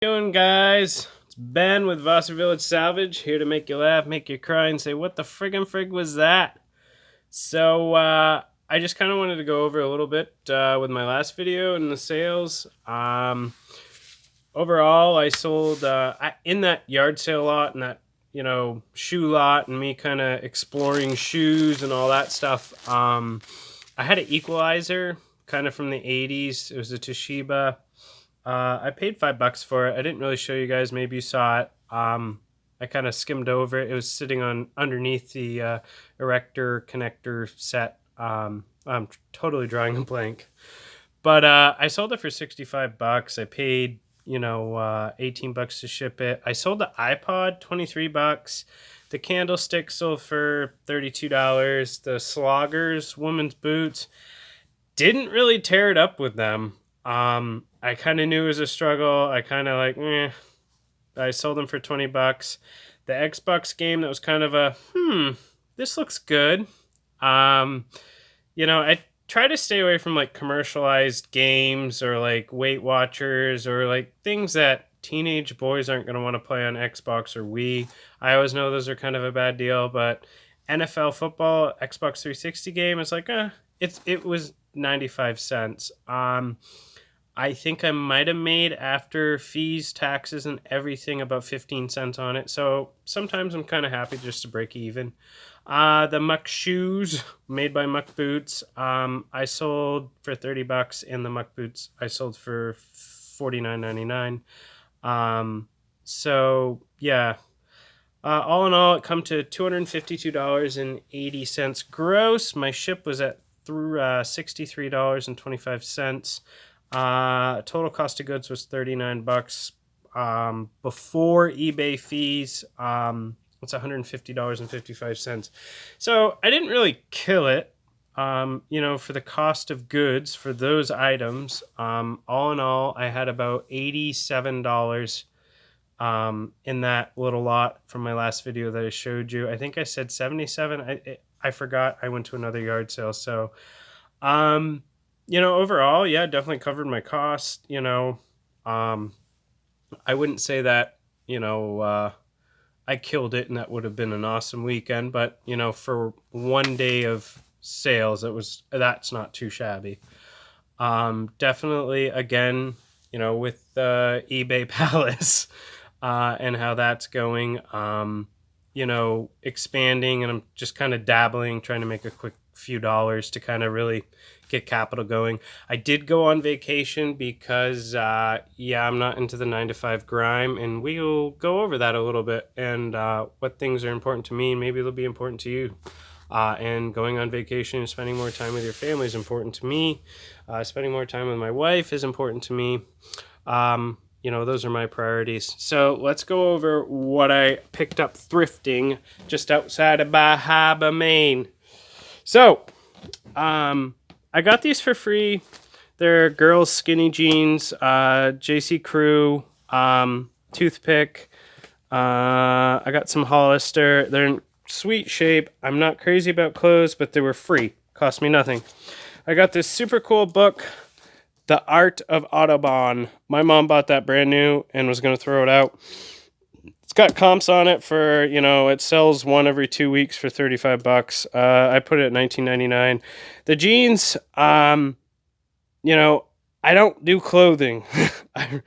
Doing, guys? It's Ben with Vassar Village Salvage, here to make you laugh, make you cry, and say, what the friggin' frig was that? So, I just kind of wanted to go over a little bit with my last video and the sales. Overall, I sold in that yard sale lot and that, shoe lot and me kind of exploring shoes and all that stuff. I had an equalizer kind of from the 80s. It was a Toshiba. I paid $5 for it. I didn't really show you guys. Maybe you saw it. I kind of skimmed over it. It was sitting on underneath the erector connector set. I'm totally drawing a blank. But I sold it for $65. I paid, $18 to ship it. I sold the iPod, $23. The candlestick sold for $32. The Sloggers women's boots, didn't really tear it up with them. I kind of knew it was a struggle. I kind of I sold them for $20. The Xbox game, that was kind of a, this looks good. I try to stay away from like commercialized games or like Weight Watchers or like things that teenage boys aren't going to want to play on Xbox or Wii. I always know those are kind of a bad deal, but NFL football, Xbox 360 game is like, it was 95 cents. I think I might have made, after fees, taxes, and everything, about 15 cents on it. So sometimes I'm kind of happy just to break even. The Muck shoes, made by Muck Boots, I sold for $30, and the Muck Boots I sold for $49.99. So yeah. All in all, it come to $252.80 gross. My ship was at $63.25. Total cost of goods was $39. Before eBay fees, it's $150.55. So I didn't really kill it. For the cost of goods for those items, all in all, I had about $87 in that little lot from my last video that I showed you. I think I said 77. I forgot. I went to another yard sale. So, overall, yeah, definitely covered my costs. I wouldn't say that, I killed it and that would have been an awesome weekend, but, for one day of sales, that's not too shabby. Definitely, again, with eBay Palace, and how that's going, expanding, and I'm just kind of dabbling, trying to make a quick few dollars to kind of really get capital going. I did go on vacation because, I'm not into the 9-to-5 grime, and we'll go over that a little bit and what things are important to me, and maybe they'll be important to you. And going on vacation and spending more time with your family is important to me. Spending more time with my wife is important to me. Those are my priorities. So let's go over what I picked up thrifting just outside of Bahaba, Maine. So, I got these for free. They're girls' skinny jeans, JC Crew, toothpick. I got some Hollister. They're in sweet shape. I'm not crazy about clothes, but they were free. Cost me nothing. I got this super cool book, The Art of Audubon. My mom bought that brand new and was going to throw it out. It's got comps on it for, it sells one every 2 weeks for $35. I put it at $19.99. The jeans, I don't do clothing. I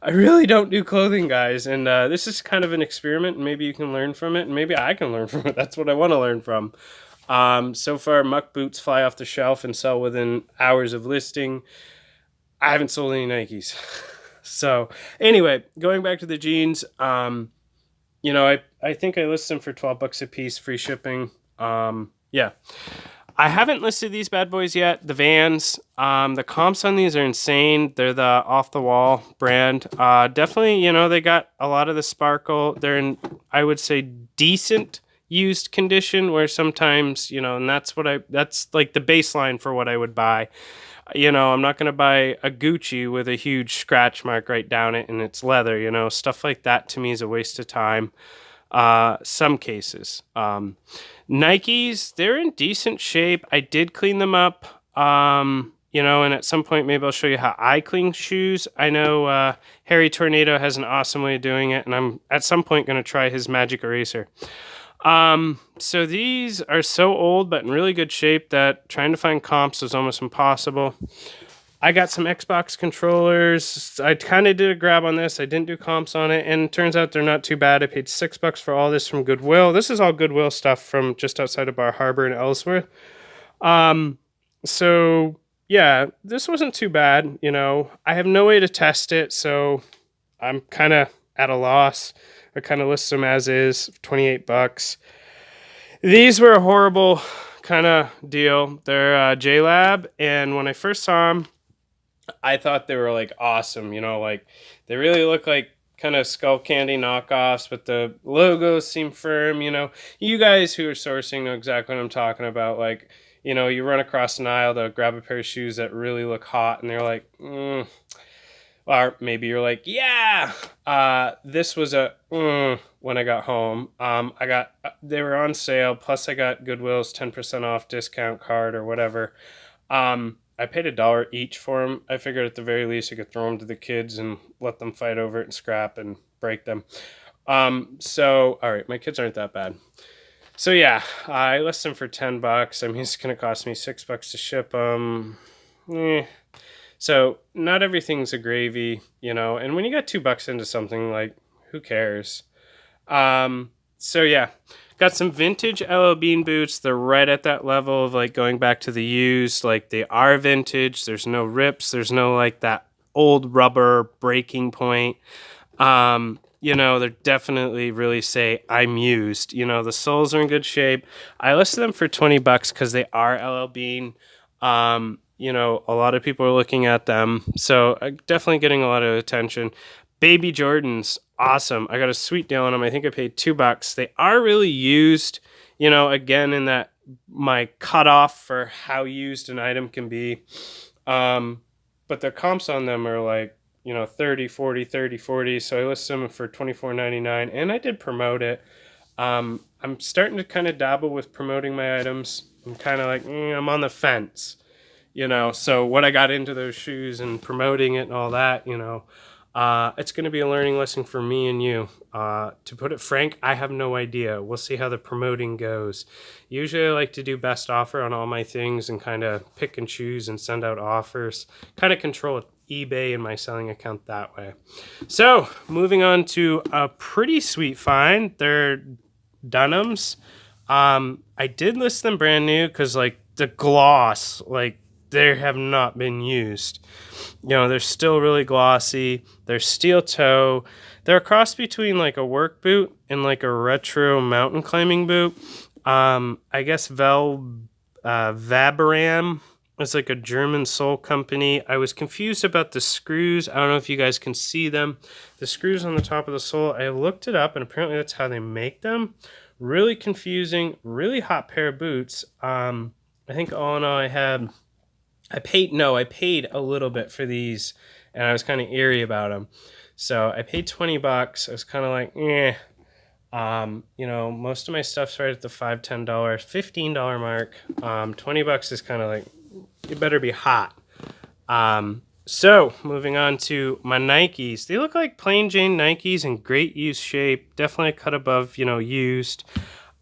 really don't do clothing, guys. And this is kind of an experiment, and maybe you can learn from it, and maybe I can learn from it. That's what I want to learn from. So far, Muck boots fly off the shelf and sell within hours of listing. I haven't sold any Nikes. So anyway, going back to the jeans, I think I listed them for $12 a piece, free shipping. Yeah. I haven't listed these bad boys yet. The Vans, the comps on these are insane. They're the Off the Wall brand. Definitely, they got a lot of the sparkle. They're in, I would say, decent used condition, where sometimes, and that's like the baseline for what I would buy. I'm not going to buy a Gucci with a huge scratch mark right down it and it's leather, stuff like that to me is a waste of time. Some cases. Nikes, they're in decent shape. I did clean them up. and at some point maybe I'll show you how I clean shoes. I know Harry Tornado has an awesome way of doing it, and I'm at some point going to try his magic eraser. So these are so old but in really good shape that trying to find comps is almost impossible. I got some Xbox controllers. I kind of did a grab on this. I didn't do comps on it, and it turns out they're not too bad. I paid $6 for all this from Goodwill. This is all Goodwill stuff from just outside of Bar Harbor in Ellsworth. So yeah, this wasn't too bad. I have no way to test it, so I'm kind of at a loss. I kind of list them as is, $28. These were a horrible kind of deal. They're JLab, and when I first saw them, I thought they were like awesome. Like they really look like kind of skull candy knockoffs, but the logos seem firm. You guys who are sourcing know exactly what I'm talking about. Like, you run across an aisle to grab a pair of shoes that really look hot, and they're like, or maybe you're like, yeah. This was a when I got home. They were on sale. Plus, I got Goodwill's 10% off discount card or whatever. I paid $1 each for them. I figured at the very least I could throw them to the kids and let them fight over it and scrap and break them. So all right, my kids aren't that bad. So yeah, I list them for $10. I mean, it's gonna cost me $6 to ship them. So not everything's a gravy, and when you got $2 into something, like, who cares? So yeah, got some vintage LL Bean boots. They're right at that level of like going back to the used, like they are vintage. There's no rips. There's no like that old rubber breaking point. They're definitely really say I'm used. The soles are in good shape. I listed them for $20 because they are LL Bean. A lot of people are looking at them, so definitely getting a lot of attention. Baby Jordans, awesome. I got a sweet deal on them. I think I paid $2. They are really used, again, in that my cutoff for how used an item can be. But the comps on them are like, 30, 40, 30, 40. So I listed them for $24.99, and I did promote it. I'm starting to kind of dabble with promoting my items. I'm kind of like, I'm on the fence. So when I got into those shoes and promoting it and all that, it's going to be a learning lesson for me and you. To put it frank, I have no idea. We'll see how the promoting goes. Usually I like to do best offer on all my things and kind of pick and choose and send out offers. Kind of control eBay and my selling account that way. So moving on to a pretty sweet find. They're Dunhams. I did list them brand new because like the gloss, like, they have not been used. They're still really glossy. They're steel toe. They're a cross between like a work boot and like a retro mountain climbing boot. I guess Vabram is like a German sole company. I was confused about the screws. I don't know if you guys can see them. The screws on the top of the sole, I looked it up, and apparently that's how they make them. Really confusing, really hot pair of boots. I think all in all I paid a little bit for these, and I was kind of eerie about them. So I paid $20. I was kind of like, most of my stuff's right at the $5, $10, $15 mark. $20 is kind of like, it better be hot. So moving on to my Nikes. They look like plain Jane Nikes in great used shape. Definitely a cut above, used.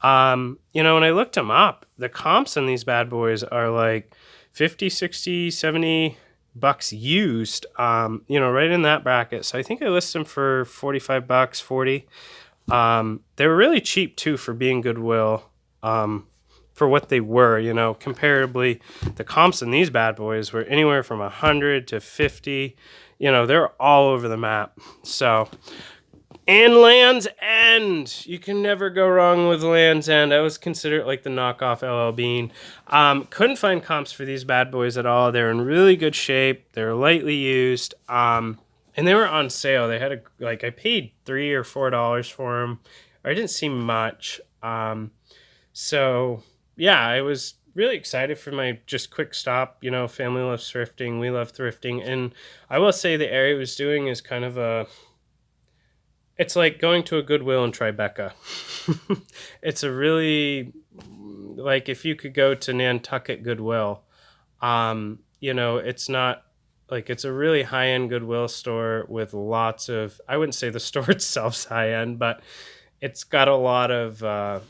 When I looked them up, the comps on these bad boys are like 50, 60, 70 bucks used, right in that bracket. So I think I listed them for $45, 40. They were really cheap too for being Goodwill, for what they were, comparably. The comps in these bad boys were anywhere from 100 to 50. They're all over the map. So, and Land's End. You can never go wrong with Land's End. I was considered like the knockoff LL Bean. Couldn't find comps for these bad boys at all. They're in really good shape. They're lightly used. And they were on sale. They had I paid $3 or $4 for them. I didn't see much. So yeah, I was really excited for my just quick stop. Family loves thrifting. We love thrifting. And I will say the area I was doing is kind of it's like going to a Goodwill in Tribeca. It's a really, like if you could go to Nantucket Goodwill, you know, it's not like it's a really high-end Goodwill store with lots of, I wouldn't say the store itself's high-end, but it's got a lot of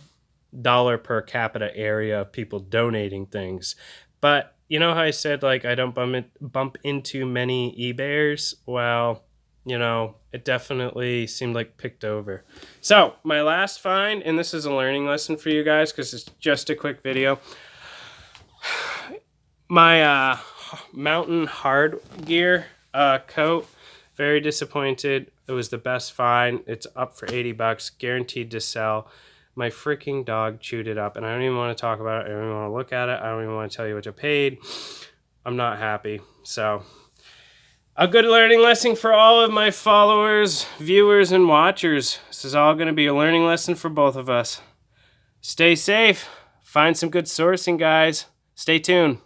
dollar per capita area of people donating things. But you know how I said like I don't bump into many eBayers? Well, you know, it definitely seemed like picked over. So my last find, and this is a learning lesson for you guys because it's just a quick video. My mountain hard gear coat, very disappointed. It was the best find. It's up for $80, guaranteed to sell. My freaking dog chewed it up, and I don't even want to talk about it. I don't even want to look at it. I don't even want to tell you what I paid. I'm not happy. So a good learning lesson for all of my followers, viewers, and watchers. This is all going to be a learning lesson for both of us. Stay safe. Find some good sourcing, guys. Stay tuned.